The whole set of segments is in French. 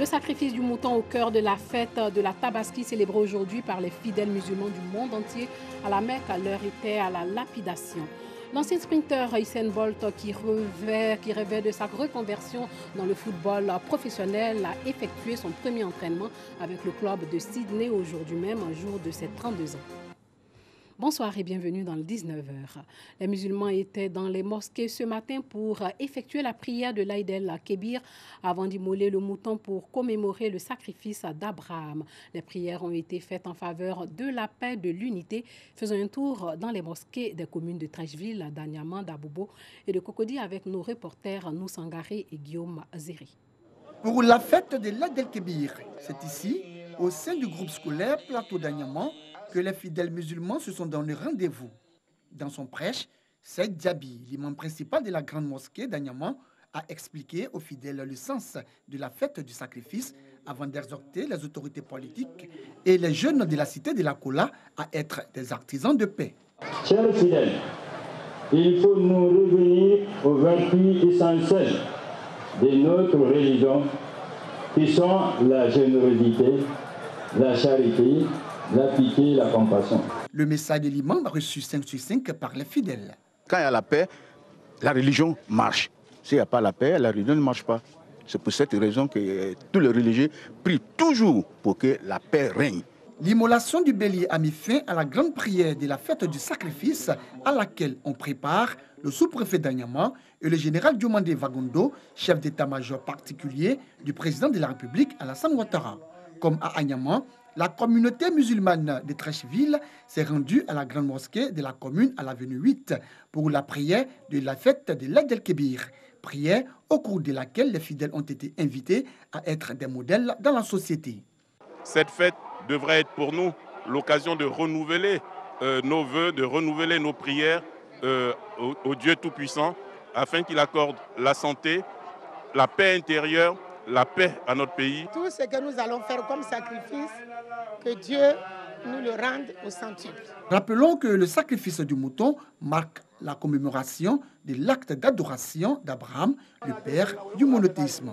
Le sacrifice du mouton au cœur de la fête de la Tabaski célébrée aujourd'hui par les fidèles musulmans du monde entier à la Mecque, l'heure était à la lapidation. L'ancien sprinter Usain Bolt, qui rêvait de sa reconversion dans le football professionnel, a effectué son premier entraînement avec le club de Sydney aujourd'hui même, un jour de ses 32 ans. Bonsoir et bienvenue dans le 19h. Les musulmans étaient dans les mosquées ce matin pour effectuer la prière de l'Aïd el-Kébir avant d'immoler le mouton pour commémorer le sacrifice d'Abraham. Les prières ont été faites en faveur de la paix, de l'unité. Faisons un tour dans les mosquées des communes de Treichville, d'Anyama, d'Abobo et de Cocody avec nos reporters Noussangaré et Guillaume Zéry. Pour la fête de l'Aïd el-Kébir, c'est ici, au sein du groupe scolaire Plateau d'Anyama, que les fidèles musulmans se sont donné rendez-vous. Dans son prêche, Saïd Diaby, l'imam principal de la grande mosquée d'Anyama, a expliqué aux fidèles le sens de la fête du sacrifice avant d'exhorter les autorités politiques et les jeunes de la cité de la Kola à être des artisans de paix. Chers fidèles, il faut nous revenir aux vertus essentielles de notre religion qui sont la générosité, la charité, la pitié et la compassion. Le message de l'imam a reçu 5 sur 5 par les fidèles. Quand il y a la paix, la religion marche. S'il n'y a pas la paix, la religion ne marche pas. C'est pour cette raison que tous les religieux prient toujours pour que la paix règne. L'immolation du bélier a mis fin à la grande prière de la fête du sacrifice à laquelle on prépare le sous-préfet d'Anyama et le général Diomandé Vagondo, chef d'état-major particulier du président de la République Alassane Ouattara. Comme à Anyama, la communauté musulmane de Treichville s'est rendue à la grande mosquée de la commune à l'avenue 8 pour la prière de la fête de l'Aïd el-Kébir. Prière au cours de laquelle les fidèles ont été invités à être des modèles dans la société. Cette fête devrait être pour nous l'occasion de renouveler nos vœux, de renouveler nos prières au Dieu Tout-Puissant afin qu'il accorde la santé, la paix intérieure, la paix à notre pays. Tout ce que nous allons faire comme sacrifice, que Dieu nous le rende au centuple. Rappelons que le sacrifice du mouton marque la commémoration de l'acte d'adoration d'Abraham, le père du monothéisme.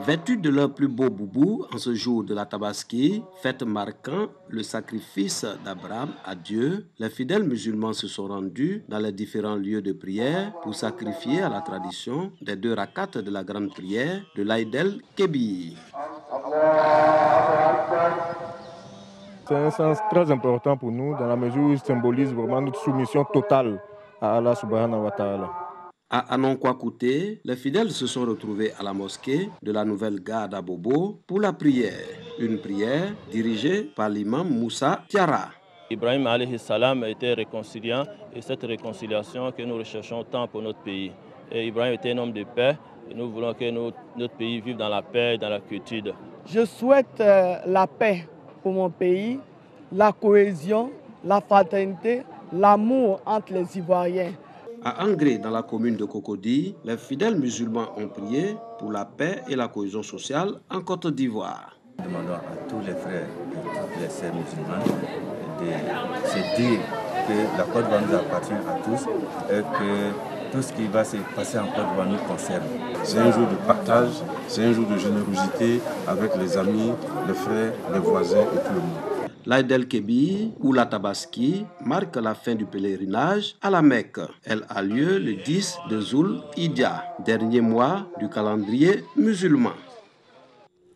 Vêtus de leur plus beau boubou en ce jour de la Tabaski, fête marquant le sacrifice d'Abraham à Dieu, les fidèles musulmans se sont rendus dans les différents lieux de prière pour sacrifier à la tradition des 2 rakats de la grande prière de l'Aïd el-Kébir. C'est un sens très important pour nous dans la mesure où il symbolise vraiment notre soumission totale à Allah subhanahu wa ta'ala. À Anonkwa-Kouté, les fidèles se sont retrouvés à la mosquée de la nouvelle gare d'Abobo pour la prière. Une prière dirigée par l'imam Moussa Tiara. Ibrahim alayhi salam était réconciliant et cette réconciliation que nous recherchons tant pour notre pays. Et Ibrahim était un homme de paix et nous voulons que notre pays vive dans la paix et dans la quiétude. Je souhaite la paix pour mon pays, la cohésion, la fraternité, l'amour entre les Ivoiriens. À Angré, dans la commune de Cocody, les fidèles musulmans ont prié pour la paix et la cohésion sociale en Côte d'Ivoire. Nous demandons à tous les frères et toutes les sœurs musulmanes de se dire que la Côte d'Ivoire nous appartient à tous et que tout ce qui va se passer en Côte d'Ivoire nous concerne. C'est un jour de partage, c'est un jour de générosité avec les amis, les frères, les voisins et tout le monde. L'Aïd el-Kébir ou la Tabaski marque la fin du pèlerinage à la Mecque. Elle a lieu le 10 de Zul Hijja, dernier mois du calendrier musulman.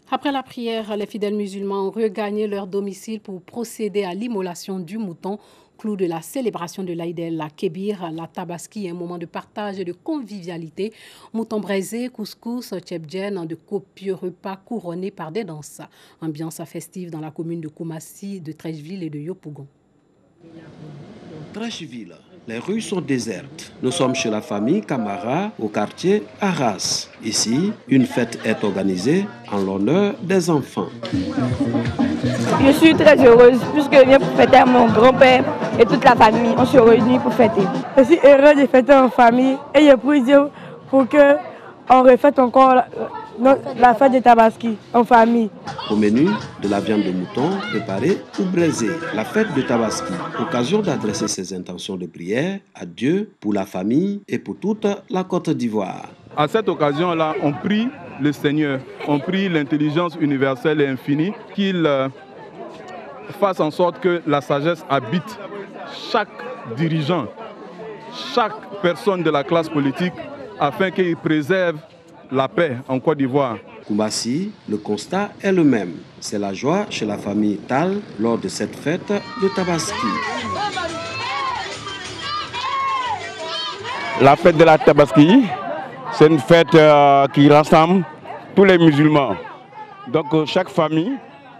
Après la prière, les fidèles musulmans ont regagné leur domicile pour procéder à l'immolation du mouton, clou de la célébration de l'Aïd el-Kébir. La Tabaski est un moment de partage et de convivialité. Mouton braisé, couscous, tchèbdjen, de copieux repas couronnés par des danses. Ambiance festive dans la commune de Koumassi, de Treichville et de Yopougon. Treichville, les rues sont désertes. Nous sommes chez la famille Camara au quartier Arras. Ici, une fête est organisée en l'honneur des enfants. Je suis très heureuse puisque je viens pour fêter à mon grand-père et toute la famille. On se réunit pour fêter. Je suis heureuse de fêter en famille et je prie Dieu pour qu'on refête encore la fête de Tabaski en famille. Au menu, de la viande de mouton préparée ou braisée. La fête de Tabaski, occasion d'adresser ses intentions de prière à Dieu pour la famille et pour toute la Côte d'Ivoire. À cette occasion-là, on prie le Seigneur. On prie l'intelligence universelle et infinie qu'il fasse en sorte que la sagesse habite chaque dirigeant, chaque personne de la classe politique, afin qu'il préserve la paix en Côte d'Ivoire. Koumassi, le constat est le même. C'est la joie chez la famille Tal lors de cette fête de Tabaski. La fête de la Tabaski, c'est une fête qui rassemble tous les musulmans. Donc chaque famille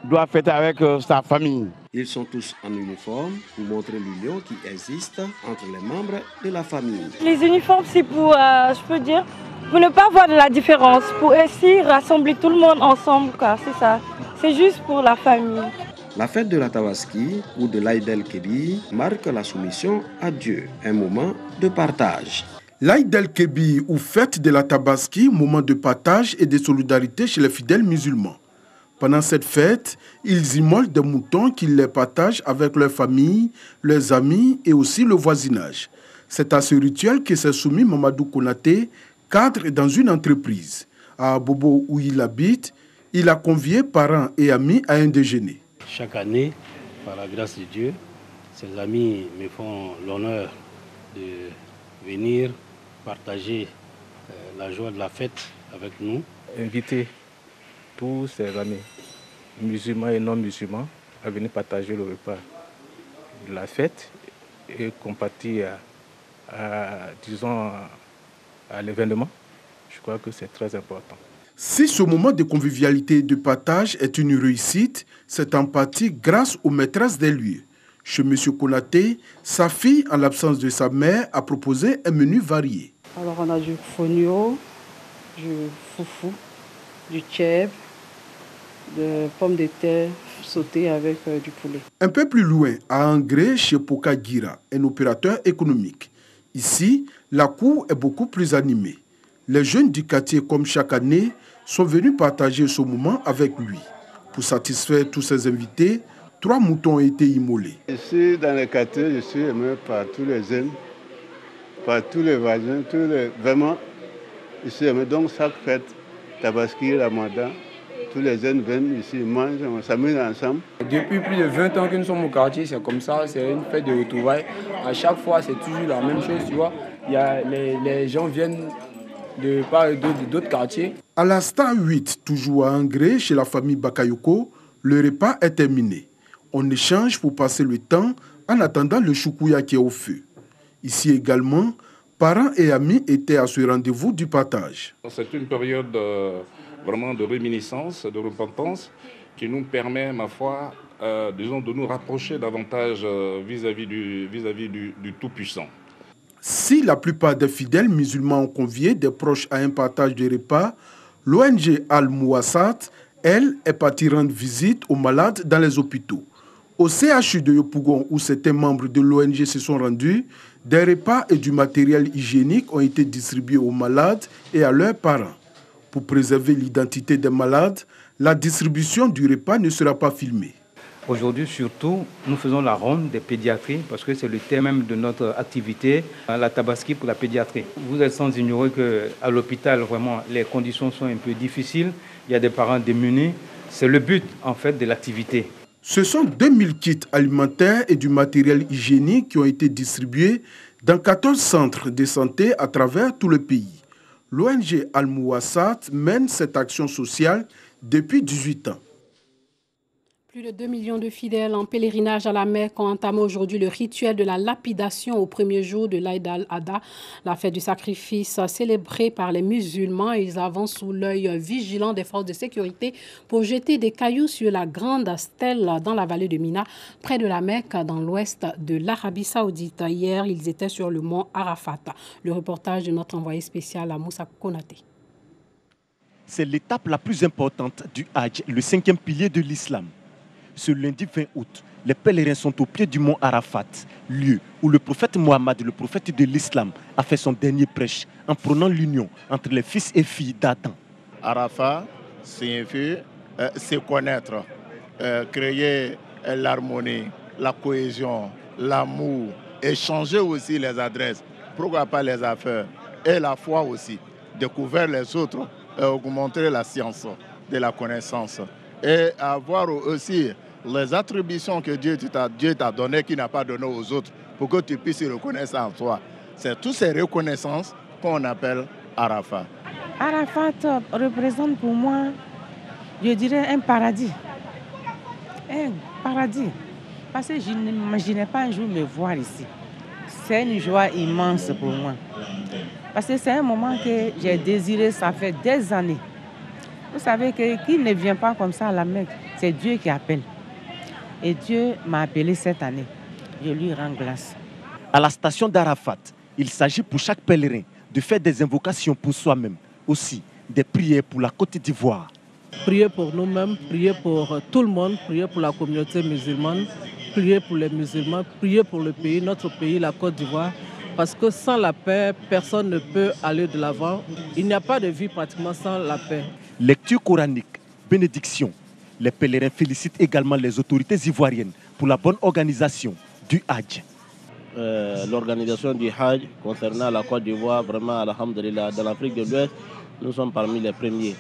doit fêter avec sa famille. Ils sont tous en uniforme pour montrer l'union qui existe entre les membres de la famille. Les uniformes, c'est pour, je peux dire, pour ne pas voir de la différence, pour ainsi rassembler tout le monde ensemble, c'est ça. C'est juste pour la famille. La fête de la Tabaski ou de l'Aïd el-Kébir marque la soumission à Dieu, un moment de partage. L'Aïd el-Kébir ou fête de la Tabaski, moment de partage et de solidarité chez les fidèles musulmans. Pendant cette fête, ils immolent des moutons qu'ils les partagent avec leurs familles, leurs amis et aussi le voisinage. C'est à ce rituel que s'est soumis Mamadou Konaté, cadre dans une entreprise. À Bobo où il habite, il a convié parents et amis à un déjeuner. Chaque année, par la grâce de Dieu, ses amis me font l'honneur de venir partager la joie de la fête avec nous. Inviter tous ses amis, musulmans et non musulmans, à venir partager le repas de la fête et compatir à l'événement. Je crois que c'est très important. Si ce moment de convivialité et de partage est une réussite, c'est en partie grâce aux maîtresses des lieux. Chez M. Konaté, sa fille, en l'absence de sa mère, a proposé un menu varié. Alors on a du fonio, du foufou, du tchèvre, de pommes de terre sautées avec du poulet. Un peu plus loin, à Angré, chez Poka Gira, un opérateur économique. Ici, la cour est beaucoup plus animée. Les jeunes du quartier, comme chaque année, sont venus partager ce moment avec lui. Pour satisfaire tous ses invités, 3 moutons ont été immolés. Ici, dans le quartier, je suis aimé par tous les jeunes, par tous les voisins, vraiment, je suis aimé. Donc, chaque fête, Tabaski, Ramadan, tous les jeunes viennent ici, mangent, on s'amuse ensemble. Depuis plus de 20 ans que nous sommes au quartier, c'est comme ça, c'est une fête de retrouvailles. À chaque fois, c'est toujours la même chose, tu vois. Les gens viennent de part et d'autres quartiers. À la Star 8, toujours à Angré, chez la famille Bakayoko, le repas est terminé. On échange pour passer le temps en attendant le choukouya qui est au feu. Ici également, parents et amis étaient à ce rendez-vous du partage. C'est une période vraiment de réminiscence, de repentance, qui nous permet, ma foi, disons, de nous rapprocher davantage vis-à-vis du Tout-Puissant. Si la plupart des fidèles musulmans ont convié des proches à un partage de repas, l'ONG Al-Mouassat, elle, est partie rendre visite aux malades dans les hôpitaux. Au CHU de Yopougon, où certains membres de l'ONG se sont rendus, des repas et du matériel hygiénique ont été distribués aux malades et à leurs parents. Pour préserver l'identité des malades, la distribution du repas ne sera pas filmée. Aujourd'hui, surtout, nous faisons la ronde des pédiatries parce que c'est le thème même de notre activité, la Tabaski pour la pédiatrie. Vous êtes sans ignorer qu'à l'hôpital, vraiment, les conditions sont un peu difficiles. Il y a des parents démunis. C'est le but, en fait, de l'activité. Ce sont 2000 kits alimentaires et du matériel hygiénique qui ont été distribués dans 14 centres de santé à travers tout le pays. L'ONG Al-Mouassat mène cette action sociale depuis 18 ans. Plus de 2 millions de fidèles en pèlerinage à la Mecque ont entamé aujourd'hui le rituel de la lapidation au premier jour de l'Aïd al-Adha, la fête du sacrifice célébrée par les musulmans. Ils avancent sous l'œil vigilant des forces de sécurité pour jeter des cailloux sur la grande stèle dans la vallée de Mina, près de la Mecque, dans l'ouest de l'Arabie Saoudite. Hier, ils étaient sur le mont Arafat. Le reportage de notre envoyé spécial à Moussa Konaté. C'est l'étape la plus importante du Hajj, le 5e pilier de l'islam. Ce lundi 20 août, les pèlerins sont au pied du mont Arafat, lieu où le prophète Mohammed, le prophète de l'islam, a fait son dernier prêche en prônant l'union entre les fils et filles d'Adam. Arafat signifie se connaître, créer l'harmonie, la cohésion, l'amour, échanger aussi les adresses, pourquoi pas les affaires et la foi aussi, découvrir les autres augmenter la science de la connaissance et avoir aussi les attributions que Dieu t'a données, qu'il n'a pas données aux autres, pour que tu puisses reconnaître ça en toi. C'est toutes ces reconnaissances qu'on appelle Arafat. Arafat représente pour moi, je dirais, un paradis. Un paradis. Parce que je n'imaginais pas un jour me voir ici. C'est une joie immense pour moi. Parce que c'est un moment que j'ai désiré, ça fait des années. Vous savez que qui ne vient pas comme ça à la Mecque, c'est Dieu qui appelle. Et Dieu m'a appelé cette année. Je lui rends grâce. À la station d'Arafat, il s'agit pour chaque pèlerin de faire des invocations pour soi-même, aussi des prières pour la Côte d'Ivoire. Prier pour nous-mêmes, prier pour tout le monde, prier pour la communauté musulmane, prier pour les musulmans, prier pour le pays, notre pays, la Côte d'Ivoire. Parce que sans la paix, personne ne peut aller de l'avant. Il n'y a pas de vie pratiquement sans la paix. Lecture coranique, bénédiction. Les pèlerins félicitent également les autorités ivoiriennes pour la bonne organisation du Hajj. L'organisation du Hajj concernant la Côte d'Ivoire, vraiment, alhamdulillah, dans l'Afrique de l'Ouest, nous sommes parmi les premiers.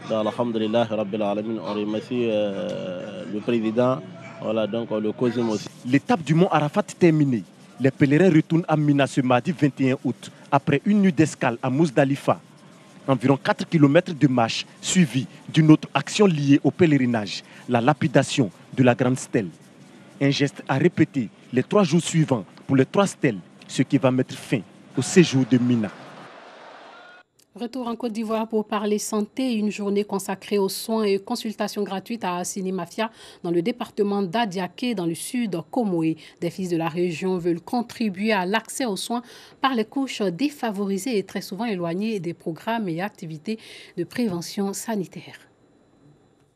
Donc, alhamdulillah, Rabbil Alamin, on remercie le président, voilà, donc le COSIM aussi. L'étape du mont Arafat terminée. Les pèlerins retournent à Mina ce mardi 21 août, après une nuit d'escale à Mousdalifa. Environ 4 km de marche, suivie d'une autre action liée au pèlerinage, la lapidation de la grande stèle. Un geste à répéter les 3 jours suivants pour les 3 stèles, ce qui va mettre fin au séjour de Mina. Retour en Côte d'Ivoire pour parler santé. Une journée consacrée aux soins et consultations gratuites à Assini Mafia dans le département d'Adiaké, dans le sud Comoé. Des fils de la région veulent contribuer à l'accès aux soins par les couches défavorisées et très souvent éloignées des programmes et activités de prévention sanitaire.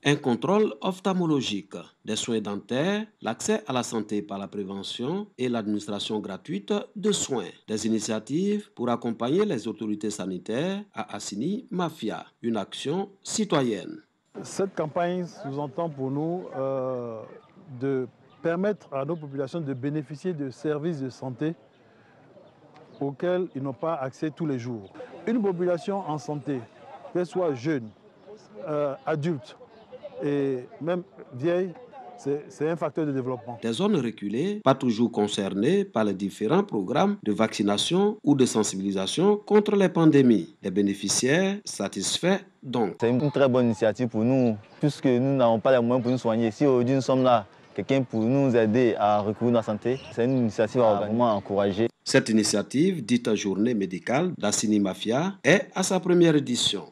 Un contrôle ophtalmologique, des soins dentaires, l'accès à la santé par la prévention et l'administration gratuite de soins. Des initiatives pour accompagner les autorités sanitaires à Assini Mafia, une action citoyenne. Cette campagne sous-entend pour nous de permettre à nos populations de bénéficier de services de santé auxquels ils n'ont pas accès tous les jours. Une population en santé, qu'elle soit jeune, adulte, et même vieille, c'est un facteur de développement. Des zones reculées, pas toujours concernées par les différents programmes de vaccination ou de sensibilisation contre les pandémies. Les bénéficiaires satisfaits donc. C'est une très bonne initiative pour nous, puisque nous n'avons pas les moyens pour nous soigner. Si aujourd'hui nous sommes là, quelqu'un pour nous aider à recourir à la santé, c'est une initiative à vraiment encourager. Cette initiative, dite Journée médicale d'Assini Mafia, est à sa première édition.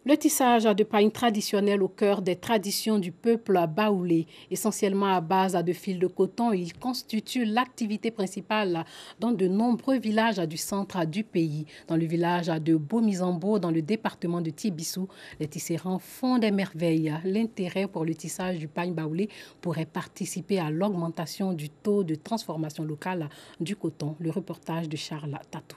Le tissage de pagne traditionnel au cœur des traditions du peuple baoulé, essentiellement à base de fil de coton, il constitue l'activité principale dans de nombreux villages du centre du pays. Dans le village de Bomizambo, dans le département de Tibissou, les tisserands font des merveilles. L'intérêt pour le tissage du pagne baoulé pourrait participer à l'augmentation du taux de transformation locale du coton. Le reportage de Charles Tatou.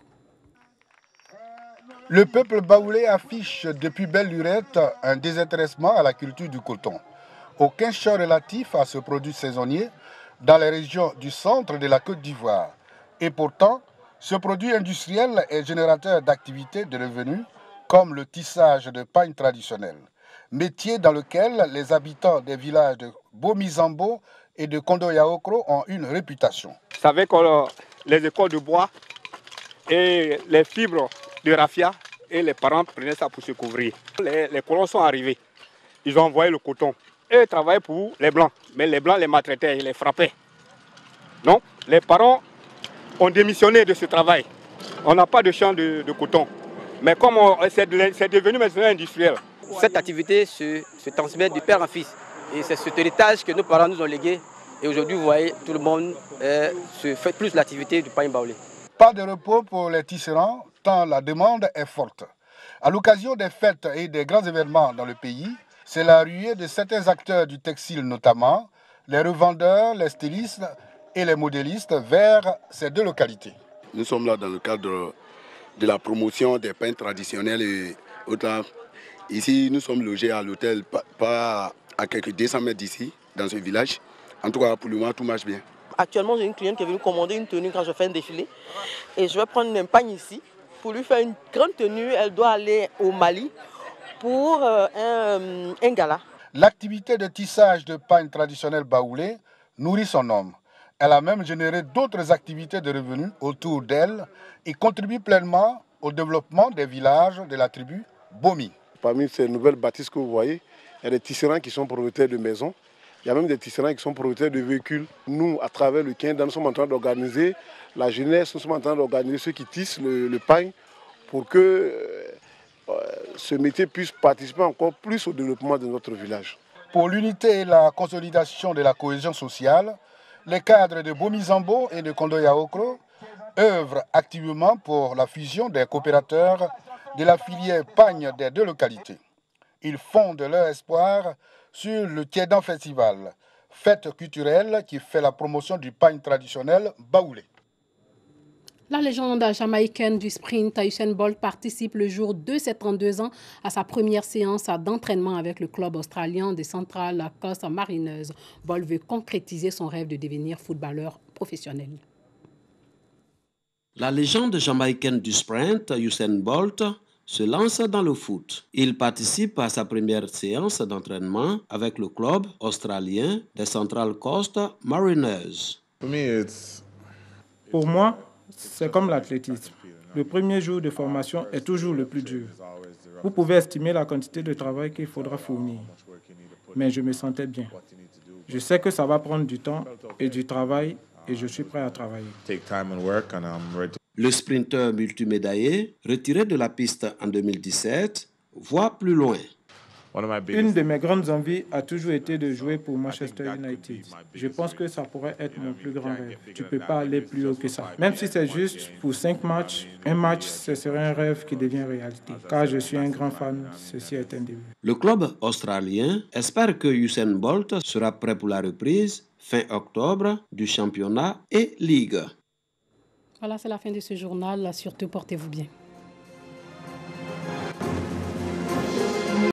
Le peuple baoulé affiche depuis belle lurette un désintéressement à la culture du coton. Aucun champ relatif à ce produit saisonnier dans les régions du centre de la Côte d'Ivoire. Et pourtant, ce produit industriel est générateur d'activités de revenus comme le tissage de pagne traditionnel, métier dans lequel les habitants des villages de Bomizambo et de Kondo-Yaokro ont une réputation. Vous savez que les écoles de bois et les fibres de raffia et les parents prenaient ça pour se couvrir. Les colons sont arrivés, ils ont envoyé le coton. Eux travaillaient pour les blancs, mais les blancs les maltraitaient, ils les frappaient. Donc les parents ont démissionné de ce travail. On n'a pas de champ de coton, mais comme c'est devenu maintenant industriel. Cette activité se transmet du père en fils et c'est cet héritage que nos parents nous ont légué. Et aujourd'hui, vous voyez, tout le monde se fait plus l'activité du pagne baoulé. Pas de repos pour les tisserands, tant la demande est forte. À l'occasion des fêtes et des grands événements dans le pays, c'est la ruée de certains acteurs du textile notamment, les revendeurs, les stylistes et les modélistes vers ces deux localités. Nous sommes là dans le cadre de la promotion des pains traditionnels et autres. Ici, nous sommes logés à l'hôtel, pas à quelques 200 mètres d'ici, dans ce village. En tout cas, pour le moment, tout marche bien. Actuellement, j'ai une cliente qui est venue commander une tenue quand je fais un défilé. Et je vais prendre un pagne ici pour lui faire une grande tenue, elle doit aller au Mali pour un gala. L'activité de tissage de pagne traditionnel baoulé nourrit son homme. Elle a même généré d'autres activités de revenus autour d'elle et contribue pleinement au développement des villages de la tribu Bomi. Parmi ces nouvelles bâtisses que vous voyez, il y a des tisserands qui sont propriétaires de maisons. Il y a même des tisserands qui sont propriétaires de véhicules. Nous, à travers le Quinda, nous sommes en train d'organiser la jeunesse, nous sommes en train d'organiser ceux qui tissent le pagne pour que ce métier puisse participer encore plus au développement de notre village. Pour l'unité et la consolidation de la cohésion sociale, les cadres de Bomizambo et de Kondoya Okro œuvrent activement pour la fusion des coopérateurs de la filière pagne des deux localités. Ils fondent leur espoir sur le Tiedan Festival, fête culturelle qui fait la promotion du pagne traditionnel baoulé. La légende jamaïcaine du sprint, Usain Bolt, participe le jour de ses 32 ans à sa première séance d'entraînement avec le club australien des Central Coast Mariners. Bolt veut concrétiser son rêve de devenir footballeur professionnel. La légende jamaïcaine du sprint, Usain Bolt, se lance dans le foot. Il participe à sa première séance d'entraînement avec le club australien des Central Coast Mariners. Pour moi, c'est comme l'athlétisme. Le premier jour de formation est toujours le plus dur. Vous pouvez estimer la quantité de travail qu'il faudra fournir. Mais je me sentais bien. Je sais que ça va prendre du temps et du travail et je suis prêt à travailler. Le sprinteur multimédaillé, retiré de la piste en 2017, voit plus loin. Une de mes grandes envies a toujours été de jouer pour Manchester United. Je pense que ça pourrait être mon plus grand rêve. Tu ne peux pas aller plus haut que ça. Même si c'est juste pour 5 matchs, un match, ce serait un rêve qui devient réalité. Car je suis un grand fan, ceci est un début. Le club australien espère que Usain Bolt sera prêt pour la reprise fin octobre du championnat et ligue. Voilà, c'est la fin de ce journal. Surtout, portez-vous bien.